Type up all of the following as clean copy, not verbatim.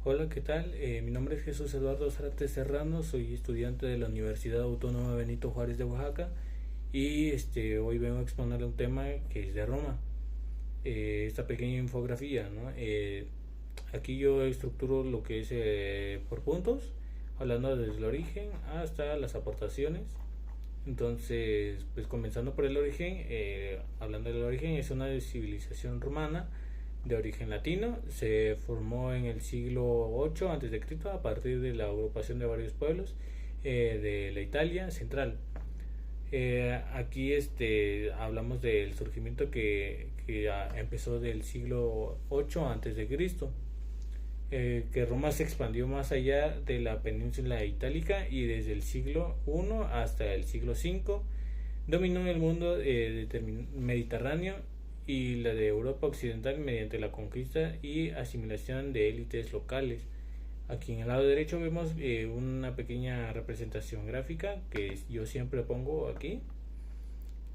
Hola, ¿qué tal? Mi nombre es Jesús Eduardo Zárate Serrano, soy estudiante de la Universidad Autónoma Benito Juárez de Oaxaca y hoy vengo a exponerle un tema que es de Roma. Esta pequeña infografía, ¿no? Aquí yo estructuro lo que es por puntos, hablando desde el origen hasta las aportaciones. Entonces, pues comenzando por el origen, hablando del origen, es una civilización romana de origen latino. Se formó en el siglo 8 a.C. a partir de la agrupación de varios pueblos de la Italia central. Aquí hablamos del surgimiento que empezó del siglo 8 a.C., que Roma se expandió más allá de la península itálica y desde el siglo I hasta el siglo V dominó el mundo mediterráneo y la de Europa occidental mediante la conquista y asimilación de élites locales. Aquí en el lado derecho vemos una pequeña representación gráfica que yo siempre pongo aquí,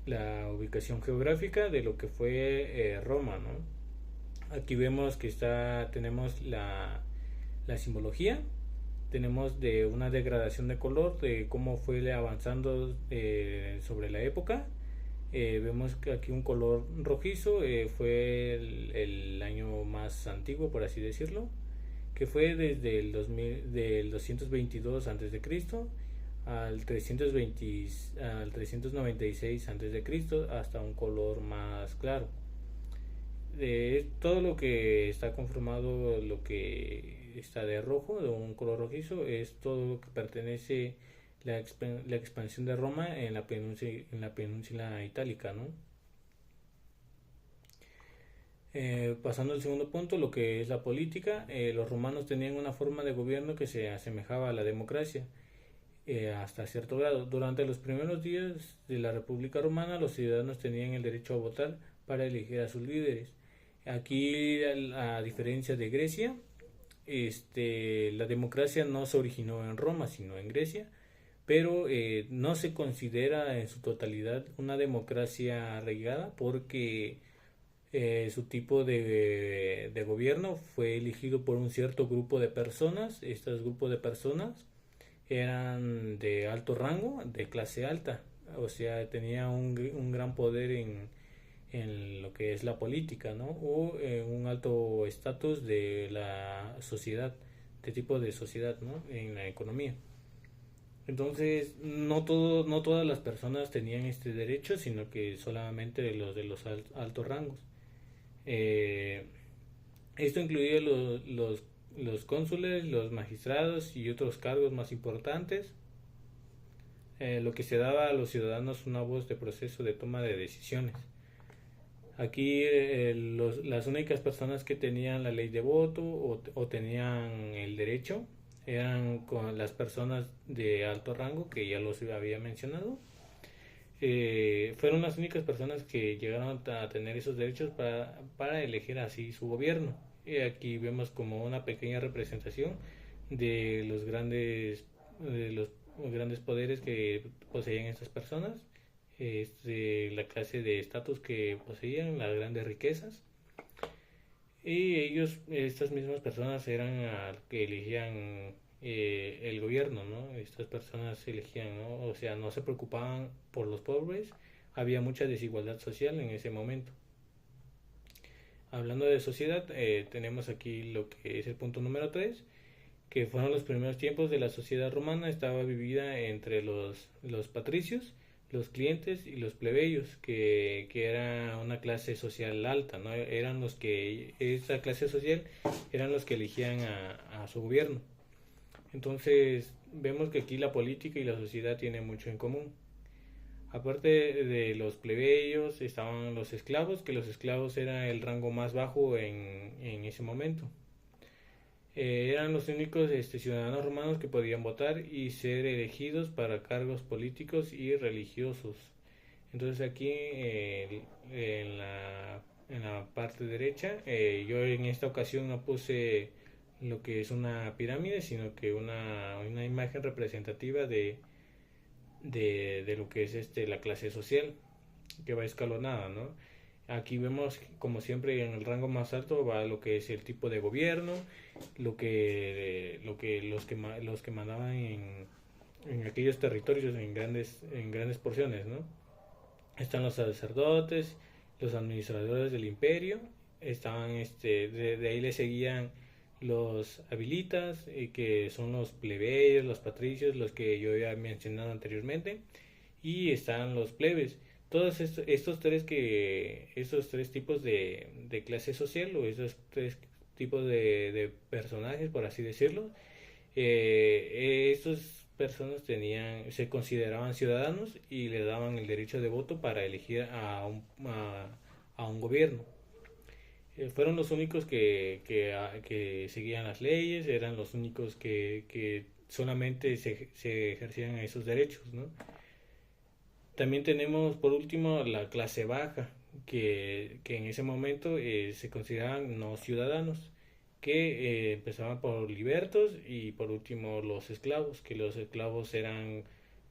la ubicación geográfica de lo que fue Roma, ¿no? Aquí vemos que tenemos la simbología, tenemos de una degradación de color, de cómo fue avanzando sobre la época. Vemos que aquí un color rojizo fue el año más antiguo, por así decirlo, que fue desde del 222 a.C. al 396 a.C. hasta un color más claro. Todo lo que está conformado, lo que está de rojo, de un color rojizo, es todo lo que pertenece la expansión de Roma en la península itálica, ¿no? Pasando al segundo punto, lo que es la política, los romanos tenían una forma de gobierno que se asemejaba a la democracia hasta cierto grado. Durante los primeros días de la República Romana, los ciudadanos tenían el derecho a votar para elegir a sus líderes. Aquí, a diferencia de Grecia, la democracia no se originó en Roma, sino en Grecia, pero no se considera en su totalidad una democracia arraigada porque su tipo de gobierno fue elegido por un cierto grupo de personas. Estos grupos de personas eran de alto rango, de clase alta, o sea, tenía un gran poder en lo que es la política, ¿no? O un alto estatus de la sociedad, de tipo de sociedad, ¿no? En la economía. Entonces, no todas las personas tenían este derecho, sino que solamente los de los altos rangos. Eh, Esto incluía los cónsules, los magistrados y otros cargos más importantes, lo que se daba a los ciudadanos una voz de proceso de toma de decisiones. Aquí las únicas personas que tenían la ley de voto o tenían el derecho eran con las personas de alto rango, que ya los había mencionado. Fueron las únicas personas que llegaron a tener esos derechos para elegir así su gobierno. Y aquí vemos como una pequeña representación de los grandes poderes que poseían estas personas, la clase de estatus que poseían, las grandes riquezas. Y estas mismas personas eran las que elegían el gobierno, ¿no? Estas personas elegían, ¿no? O sea, no se preocupaban por los pobres, había mucha desigualdad social en ese momento. Hablando de sociedad, tenemos aquí lo que es el punto número 3, que fueron los primeros tiempos de la sociedad romana. Estaba dividida entre los patricios, los clientes y los plebeyos, que era una clase social alta, ¿no? Esa clase social eran los que elegían a su gobierno. Entonces, vemos que aquí la política y la sociedad tienen mucho en común. Aparte de los plebeyos, estaban los esclavos, que los esclavos eran el rango más bajo en ese momento. Eran los únicos ciudadanos romanos que podían votar y ser elegidos para cargos políticos y religiosos. Entonces aquí en la parte derecha, yo en esta ocasión no puse lo que es una pirámide, sino que una imagen representativa de lo que es la clase social, que va escalonada, ¿no? Aquí vemos, como siempre, en el rango más alto va lo que es el tipo de gobierno, los que mandaban en aquellos territorios en grandes porciones, ¿no? Están los sacerdotes, los administradores del imperio, estaban de ahí le seguían los habilitas, que son los plebeyos, los patricios, los que yo había mencionado anteriormente, y están los plebes. Todos estos tres tipos de clase social, o esos tres tipos de personajes, por así decirlo, estos personas se consideraban ciudadanos y le daban el derecho de voto para elegir a un gobierno. Fueron los únicos que seguían las leyes, eran los únicos que solamente se ejercían esos derechos, ¿no? También tenemos por último la clase baja, que en ese momento se consideraban no ciudadanos, que empezaban por libertos y por último los esclavos, que los esclavos eran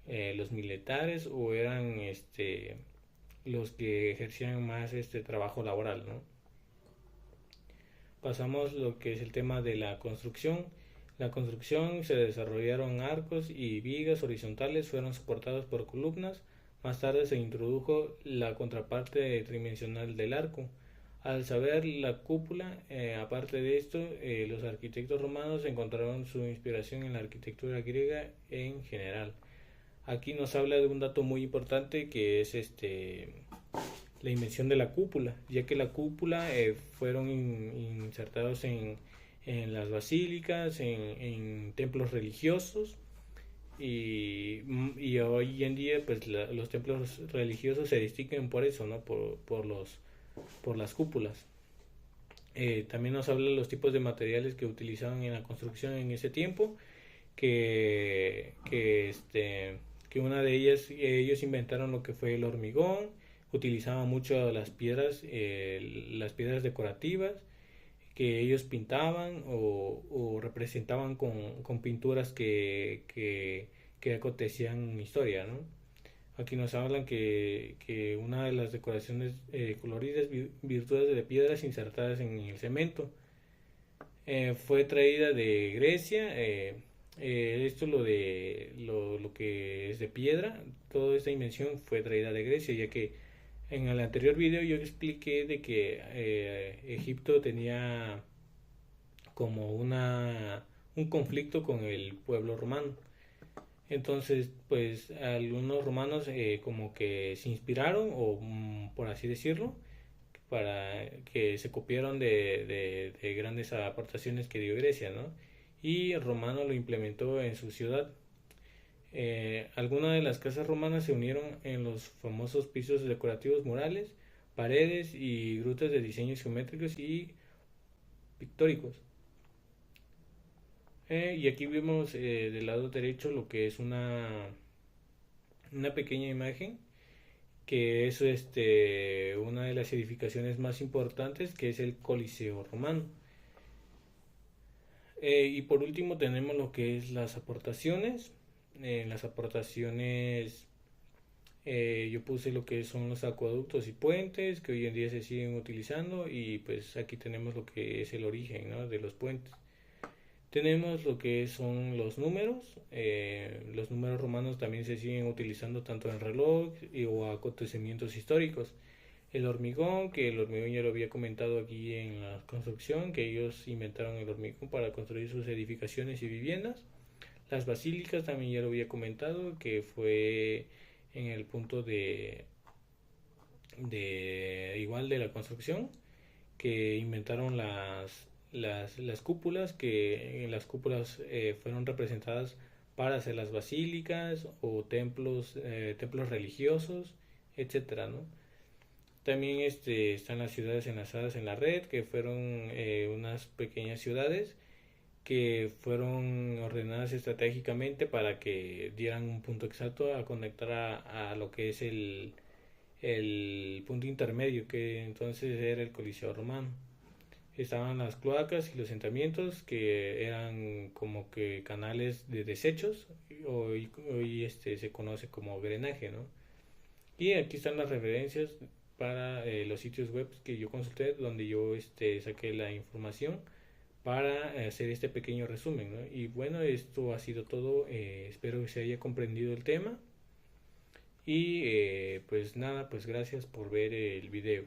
los militares o eran los que ejercían más trabajo laboral, ¿no? Pasamos lo que es el tema de la construcción. La construcción se desarrollaron arcos y vigas horizontales, fueron soportados por columnas. Más tarde se introdujo la contraparte tridimensional del arco. Al saber la cúpula, aparte de esto, los arquitectos romanos encontraron su inspiración en la arquitectura griega en general. Aquí nos habla de un dato muy importante que es la invención de la cúpula, ya que la cúpula fueron insertados en las basílicas, en templos religiosos, y hoy en día pues los templos religiosos se distinguen por eso, ¿no? Por las cúpulas. También nos habla de los tipos de materiales que utilizaban en la construcción en ese tiempo, que una de ellas, ellos inventaron lo que fue el hormigón, utilizaban mucho las piedras decorativas que ellos pintaban o representaban con pinturas que acontecían historia, ¿no? Aquí nos hablan que una de las decoraciones coloridas virtudes de piedras insertadas en el cemento fue traída de Grecia. Esto lo que es de piedra, toda esta invención fue traída de Grecia, ya que en el anterior video yo expliqué de que Egipto tenía como un conflicto con el pueblo romano. Entonces, pues algunos romanos como que se inspiraron, o por así decirlo, para que se copiaron de grandes aportaciones que dio Grecia, ¿no? Y Romano lo implementó en su ciudad. Algunas de las casas romanas se unieron en los famosos pisos decorativos murales, paredes y grutas de diseños geométricos y pictóricos. Y aquí vemos del lado derecho lo que es una pequeña imagen, que es una de las edificaciones más importantes, que es el Coliseo Romano. Y por último tenemos lo que es las aportaciones. Las aportaciones, yo puse lo que son los acueductos y puentes que hoy en día se siguen utilizando, y pues aquí tenemos lo que es el origen, ¿no?, de los puentes. Tenemos lo que son los números. Los números romanos también se siguen utilizando tanto en reloj o acontecimientos históricos. El hormigón, que el hormigón ya lo había comentado aquí en la construcción, que ellos inventaron el hormigón para construir sus edificaciones y viviendas. Las basílicas también ya lo había comentado, que fue en el punto de igual de la construcción, que inventaron las cúpulas, que en las cúpulas fueron representadas para hacer las basílicas o templos religiosos, etcétera, ¿no? También están las ciudades enlazadas en la red, que fueron unas pequeñas ciudades que fueron ordenadas estratégicamente para que dieran un punto exacto a conectar a lo que es el punto intermedio, que entonces era el Coliseo Romano. Estaban las cloacas y los asentamientos, que eran como que canales de desechos, hoy se conoce como drenaje, ¿no? Y aquí están las referencias para los sitios web que yo consulté, donde yo saqué la información para hacer este pequeño resumen, ¿no? Y bueno, esto ha sido todo. Espero que se haya comprendido el tema. Y pues nada, pues gracias por ver el video.